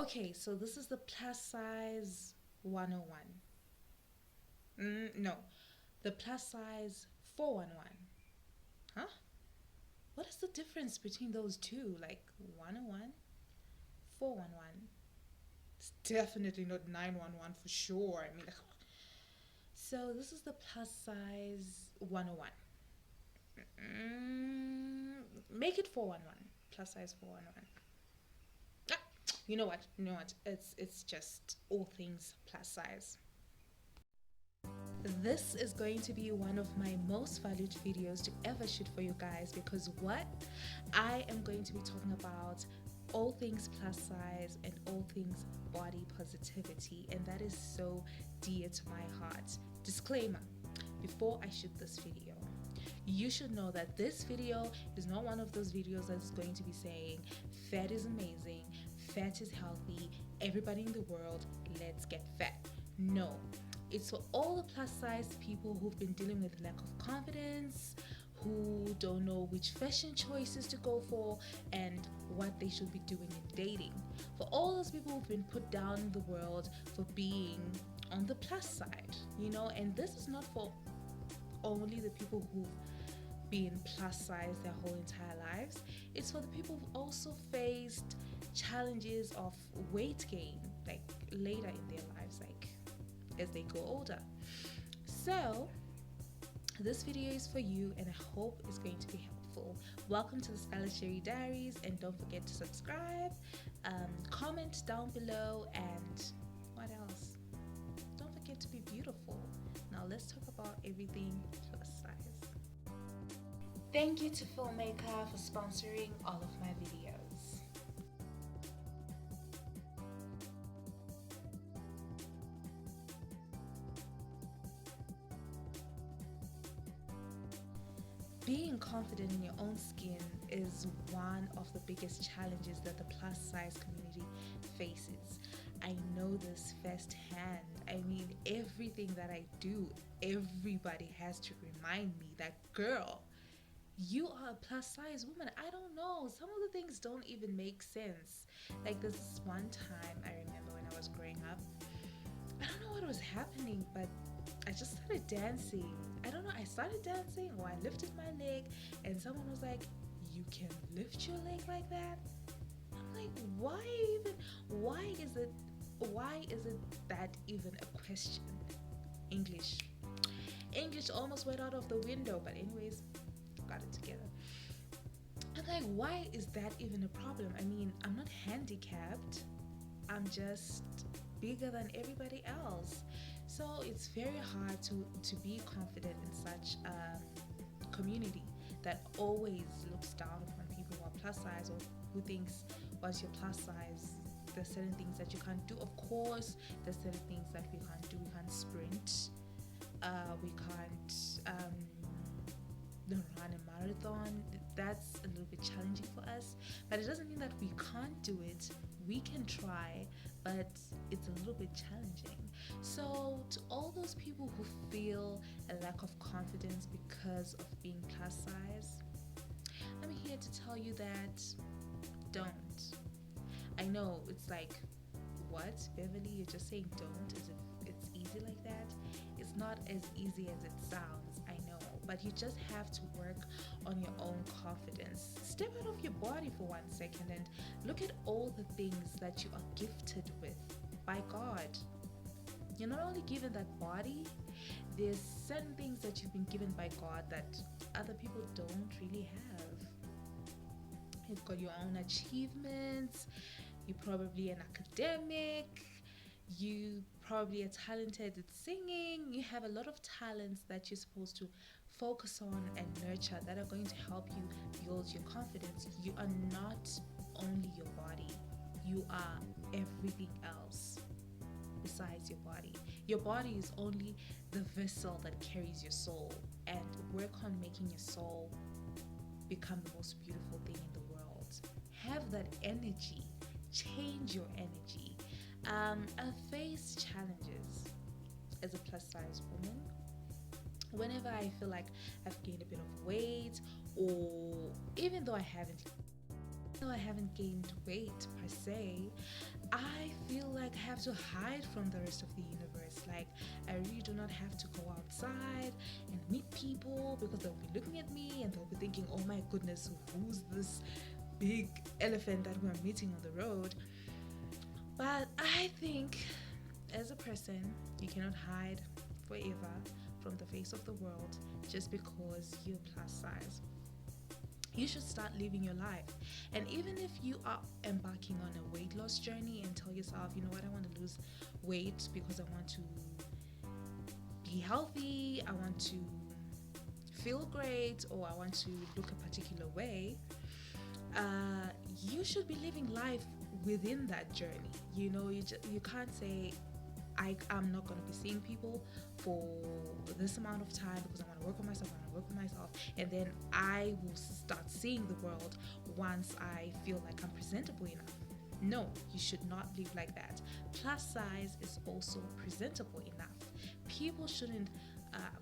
Okay, so this is the plus size 101. No, the plus size 411. Huh? What is the difference between those two? Like 101, 411. It's definitely not 911 for sure. I mean, so this is the plus size 101. Make it 411. Plus size 411. Ah, you know what? You know what? It's just all things plus size. This is going to be one of my most valued videos to ever shoot for you guys because what I am going to be talking about all things plus size and all things body positivity, and that is so dear to my heart. Disclaimer: before I shoot this video, you should know that this video is not one of those videos that's going to be saying fat is amazing, fat is healthy, everybody in the world, let's get fat. No, it's for all the plus size people who've been dealing with lack of confidence, who don't know which fashion choices to go for and what they should be doing in dating. For all those people who've been put down in the world for being on the plus side, and this is not for only the people who've been plus size their whole entire lives. It's for the people who've also faced challenges of weight gain, like later in their lives, like as they grow older. So this video is for you and I hope it's going to be helpful. Welcome to the Scarlet Cherry Diaries, and don't forget to subscribe, comment down below, and what else? Don't forget to be beautiful. Now let's talk about everything plus size. Thank you to Filmmaker for sponsoring all of my videos. Being confident in your own skin is one of the biggest challenges that the plus size community faces. I know this firsthand. I mean, everything that I do, everybody has to remind me that, girl, you are a plus size woman. I don't know. Some of the things don't even make sense. Like this one time I remember when I was growing up, I don't know what was happening, but I just started dancing. I don't know, I started dancing or I lifted my leg and someone was like, "You can lift your leg like that?" I'm like, why is it that even a question? English. English almost went out of the window, but anyways, got it together. I'm like, why is that even a problem? I mean, I'm not handicapped. I'm just bigger than everybody else. So it's very hard to be confident in such a community that always looks down upon people who are plus size or who thinks, once you're plus size, there's certain things that you can't do. Of course, there's certain things that we can't do. We can't sprint. We can't run a marathon. That's a little bit challenging for us, but it doesn't mean that we can't do it. We can try, but it's a little bit challenging. So to all those people who feel a lack of confidence because of being plus size, I'm here to tell you that don't. I know it's like, what, Beverly, you're just saying don't as if it's easy like that. It's not as easy as it sounds, I know, but you just have to work on your own confidence. Step out of your body for 1 second and look at all the things that you are gifted with by God. You're not only given that body, there's certain things that you've been given by God that other people don't really have. You've got your own achievements. You're probably an academic. You probably are talented at singing. You have a lot of talents that you're supposed to focus on and nurture that are going to help you build your confidence. You are not only your body. You are everything else besides your body. Your body is only the vessel that carries your soul, and work on making your soul become the most beautiful thing in the world. Have that energy. Change your energy. I face challenges as a plus size woman. Whenever I feel like I've gained a bit of weight, or even though I haven't gained weight per se, I feel like I have to hide from the rest of the universe. Like, I really do not have to go outside and meet people because they'll be looking at me and they'll be thinking, oh my goodness, who's this big elephant that we're meeting on the road? But I think as a person, you cannot hide forever from the face of the world just because you're plus size. You should start living your life. And even if you are embarking on a weight loss journey and tell yourself, you know what, I want to lose weight because I want to be healthy, I want to feel great, or I want to look a particular way, you should be living life within that journey. You can't say, I'm not going to be seeing people for this amount of time because I want to work on myself, and then I will start seeing the world once I feel like I'm presentable enough. No, you should not live like that. Plus size is also presentable enough. People shouldn't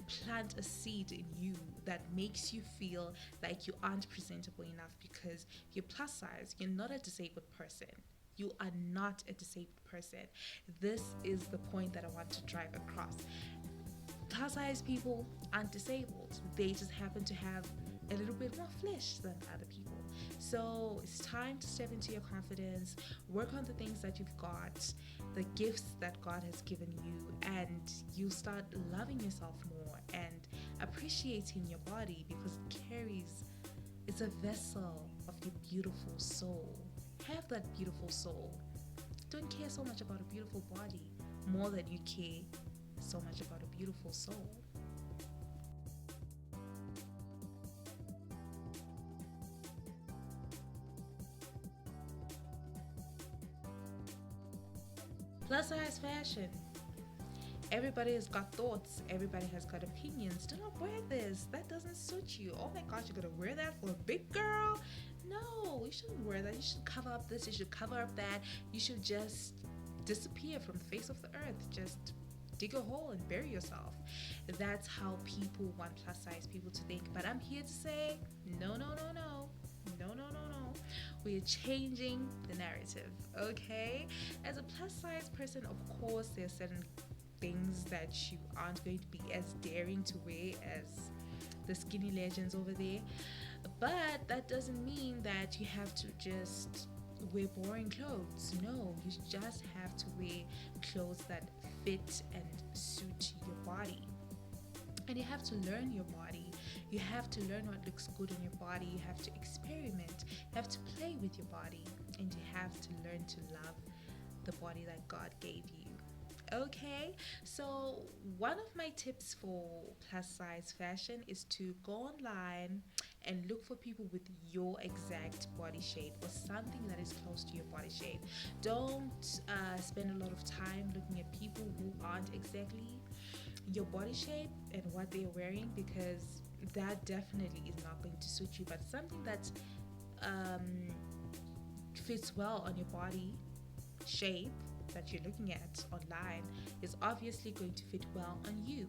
plant a seed in you that makes you feel like you aren't presentable enough because you're plus size. You're not a disabled person. You are not a disabled person. This is the point that I want to drive across. Plus size people aren't disabled. They just happen to have a little bit more flesh than other people. So it's time to step into your confidence, work on the things that you've got, the gifts that God has given you, and you start loving yourself more and appreciating your body because it's a vessel of your beautiful soul. Have that beautiful soul. Don't care so much about a beautiful body more than you care so much about a beautiful soul. Plus size fashion. Everybody has got thoughts. Everybody has got opinions. Do not wear this. That doesn't suit you. Oh my gosh, you're gonna wear that for a big girl? No, you shouldn't wear that. You should cover up this. You should cover up that. You should just disappear from the face of the earth. Just dig a hole and bury yourself. That's how people want plus size people to think. But I'm here to say, no, no, no, no. No, no, no, no. We're changing the narrative, okay? As a plus size person, of course, there's certain things that you aren't going to be as daring to wear as the skinny legends over there. But that doesn't mean that you have to just wear boring clothes. No, you just have to wear clothes that fit and suit your body. And you have to learn your body. You have to learn what looks good on your body. You have to experiment. You have to play with your body. And you have to learn to love the body that God gave you. Okay, so one of my tips for plus size fashion is to go online and look for people with your exact body shape or something that is close to your body shape. Don't spend a lot of time looking at people who aren't exactly your body shape and what they're wearing because that definitely is not going to suit you. But something that um, fits well on your body shape that you're looking at online is obviously going to fit well on you.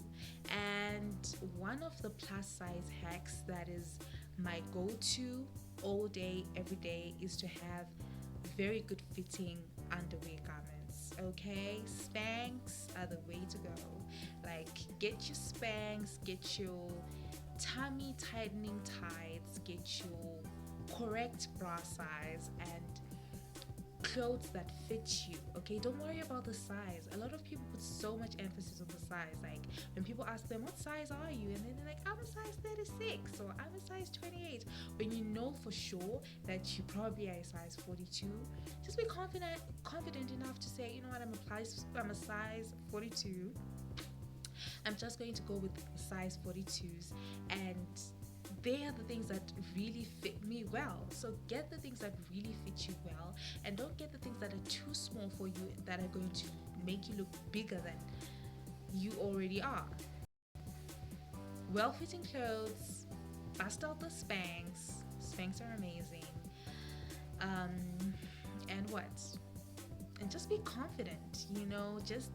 And one of the plus size hacks that is my go-to all day, every day is to have very good fitting underwear garments. Okay, Spanx are the way to go. Like, get your Spanx, get your tummy tightening tights, get your correct bra size, and clothes that fit you. Okay, don't worry about the size. A lot of people put so much emphasis on the size. Like, when people ask them, what size are you, and then they're like, I'm a size 36 or I'm a size 28. When you know for sure that you probably are a size 42, just be confident enough to say, you know what, I'm a size 42. I'm just going to go with size 42s, and they are the things that really fit me well. So get the things that really fit you well, and don't get the things that are too small for you that are going to make you look bigger than you already are. Well fitting clothes, bust out the Spanx. Spanx are amazing. And what? And just be confident, just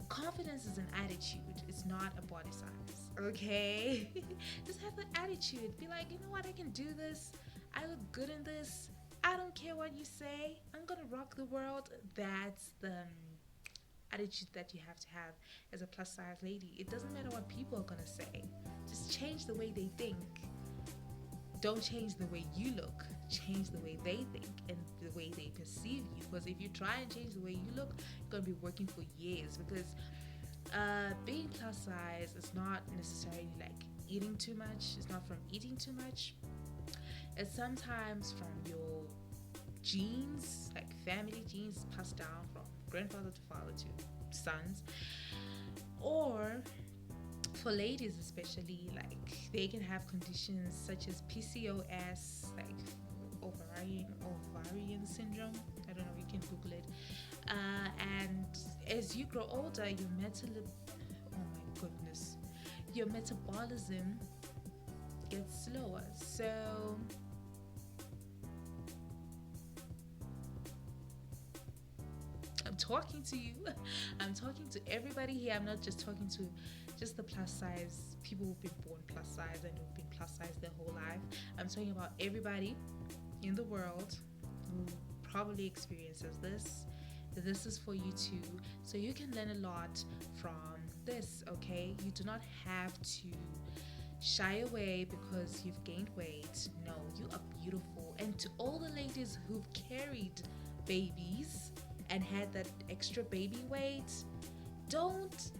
confidence is an attitude, it's not a body size, okay? Just have an attitude. Be like, you know what, I can do this. I look good in this. I don't care what you say. I'm gonna rock the world. That's the attitude that you have to have as a plus size lady. It doesn't matter what people are gonna say. Just change the way they think. Don't change the way you look. Change the way they think and the way they perceive you. Because if you try and change the way you look, you're gonna be working for years. Because being plus size is not necessarily like eating too much. It's not from eating too much. It's sometimes from your genes, like family genes passed down from grandfather to father to sons, or for ladies especially, like they can have conditions such as PCOS, like ovarian syndrome. I don't know, you can Google it. And as you grow older, oh my goodness, your metabolism gets slower. So I'm talking to you. I'm talking to everybody here. I'm not just talking to just the plus size people who've been born plus size and who've been plus size their whole life. I'm talking about everybody in the world who probably experiences this. This is for you too. So you can learn a lot from this, okay? You do not have to shy away because you've gained weight. No, you are beautiful. And to all the ladies who've carried babies and had that extra baby weight, don't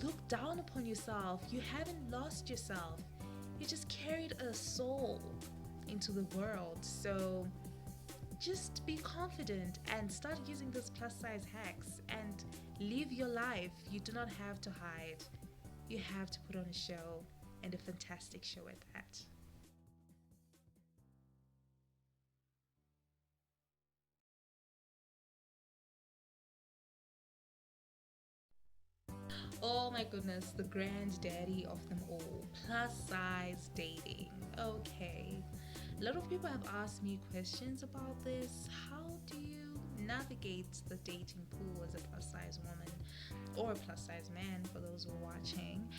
look down upon yourself. You haven't lost yourself. You just carried a soul into the world. So just be confident and start using those plus size hacks and live your life. You do not have to hide. You have to put on a show, and a fantastic show at that. Oh my goodness, the granddaddy of them all, plus size dating. Okay. A lot of people have asked me questions about this. How do you navigate the dating pool as a plus size woman or a plus size man for those who are watching?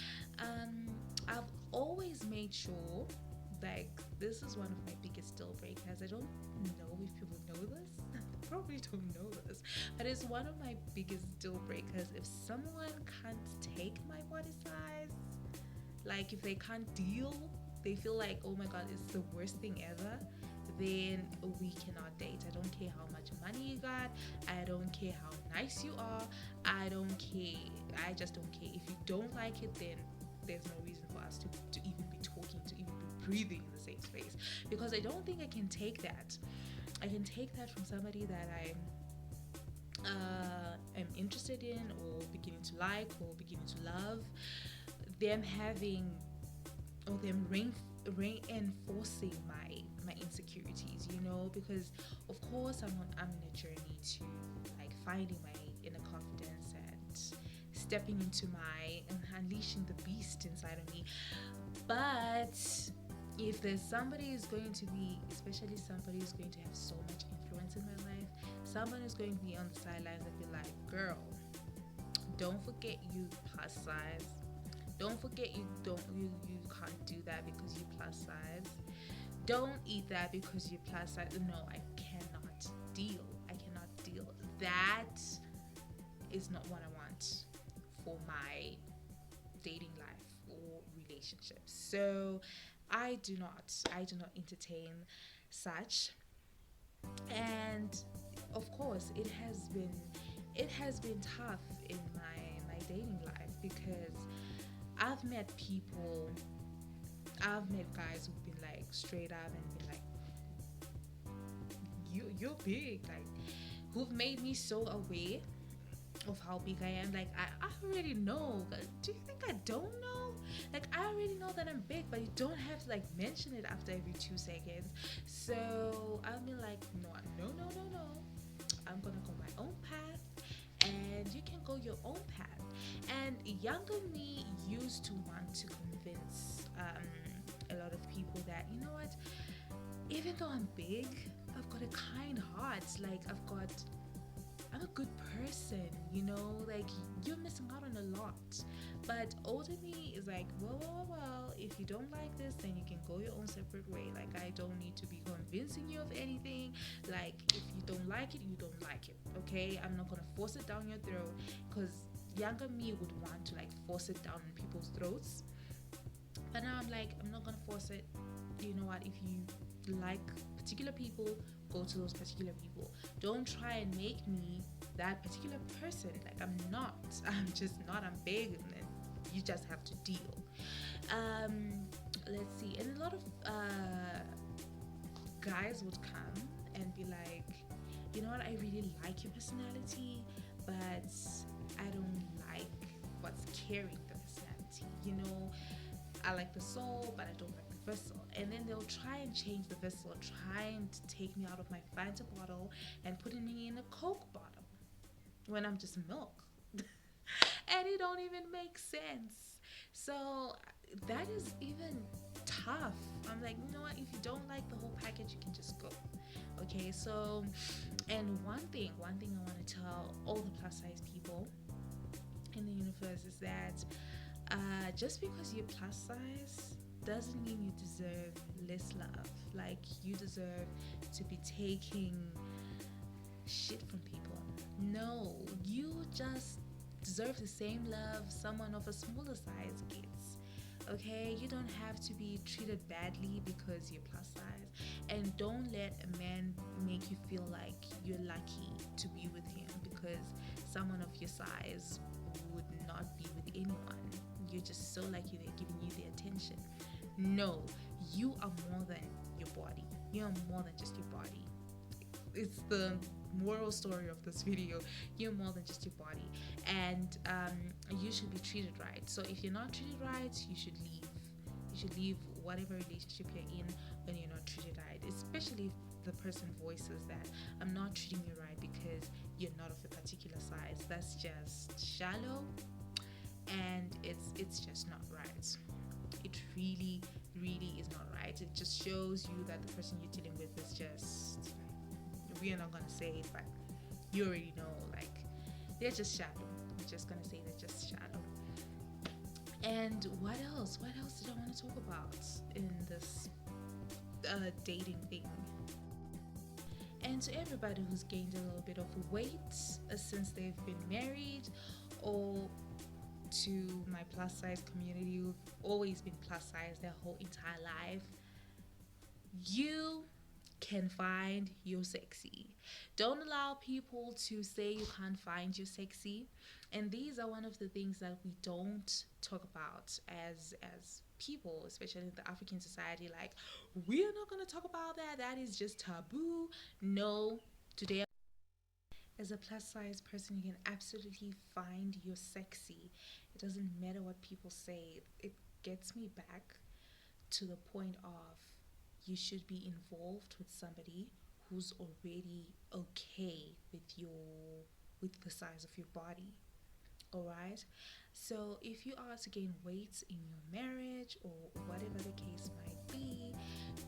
I've always made sure, like, this is one of my biggest deal breakers. I don't know if people know this. They probably don't know this, but it's one of my biggest deal breakers. If someone can't take my body size, like if they can't deal, they feel like, oh my god, it's the worst thing ever, then we cannot date. I don't care how much money you got. I don't care how nice you are. I don't care. I just don't care. If you don't like it, then there's no reason for us to even be talking, to even be breathing in the same space. Because I don't think I can take that. I can take that from somebody that I am interested in or beginning to like or beginning to love. Them having or them reinforcing my insecurities, you know, because of course I'm in a journey to like finding my inner confidence and stepping into my and unleashing the beast inside of me. But if there's somebody who's going to be, especially somebody who's going to have so much influence in my life, someone who's going to be on the sidelines and be like, girl, don't forget you plus size. Don't forget you can't do that because you plus size. Don't eat that because you plus size. No, I cannot deal. I cannot deal. That is not what I want for my dating life or relationships. So I do not entertain such. And of course it has been tough in my dating life because I've met guys who've been like straight up and been like, you're big, like who've made me so aware of how big I am. Like I already know. Do you think I don't know? Like I already know that I'm big, but you don't have to like mention it after every 2 seconds. So I'll be like, no, no, no, no, no. I'm gonna go my own path, and you can go your own path. And younger me used to want to convince a lot of people that, you know what, even though I'm big, I've got a kind heart. Like I'm a good person, like you're missing out on a lot. But older me is like, well, if you don't like this, then you can go your own separate way. Like, I don't need to be convincing you of anything. Like, if you don't like it, you don't like it, okay? I'm not gonna force it down your throat, because younger me would want to like force it down on people's throats. But now I'm like, I'm not gonna force it. You know what? If you like particular people, go to those particular people. Don't try and make me that particular person. Like, I'm not. I'm just not. I'm big, and you just have to deal. Let's see. And a lot of guys would come and be like, you know what? I really like your personality, but I don't like what's carrying the personality. I like the soul, but I don't like the vessel. And then they'll try and change the vessel, trying to take me out of my Fanta bottle and putting me in a Coke bottle when I'm just milk. And it don't even make sense. So that is even tough. I'm like, you know what? If you don't like the whole package, you can just go. Okay, so, and one thing I want to tell all the plus size people in the universe is that just because you're plus size doesn't mean you deserve less love. Like, you deserve to be taking shit from people. No, you just deserve the same love someone of a smaller size gets. Okay, you don't have to be treated badly because you're plus size, and don't let a man make you feel like you're lucky to be with him because someone of your size would not be with anyone. You're just so lucky they're giving you the attention. No, you are more than your body. You are more than just your body. It's the moral story of this video. You're more than just your body, and you should be treated right. So if you're not treated right, you should leave. You should leave whatever relationship you're in when you're not treated right, especially if the person voices that I'm not treating you right because you're not of a particular size. That's just shallow, and it's just not right. It really is not right. It just shows you that the person you're dealing with is just, we are not gonna say it, but you already know, like, they're just shallow. We're just gonna say they're just shallow. And what else did I want to talk about in this dating thing? And to everybody who's gained a little bit of weight since they've been married, or to my plus size community who've always been plus size their whole entire life, you can find your sexy. Don't allow people to say you can't find your sexy. And these are one of the things that we don't talk about as people, especially in the African society. Like, we are not going to talk about that. That is just taboo. No, today as a plus size person, you can absolutely find your sexy. It doesn't matter what people say. It gets me back to the point of, you should be involved with somebody who's already okay with the size of your body. All right, so if you are to gain weight in your marriage or whatever the case might be,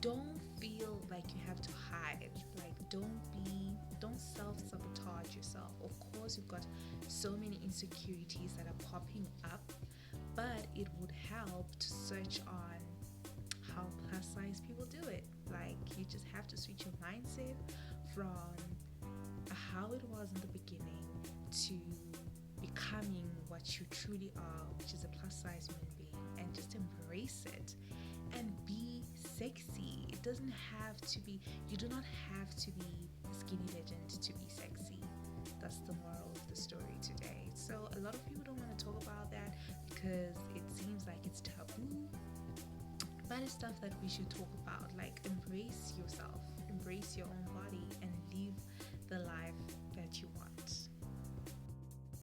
don't feel like you have to hide. Like, don't self-sabotage yourself. Of course, you've got so many insecurities that are popping up, but it would help to search on how plus size people do it. Like, you just have to switch your mindset from how it was in the beginning to becoming what you truly are, which is a plus size human being, and just embrace it and be sexy. It doesn't have to be, you do not have to be a skinny legend to be sexy. That's the moral of the story today. So a lot of people don't want to talk about that because it seems like it's taboo, but it's stuff that we should talk about. Like, embrace yourself, embrace your own body,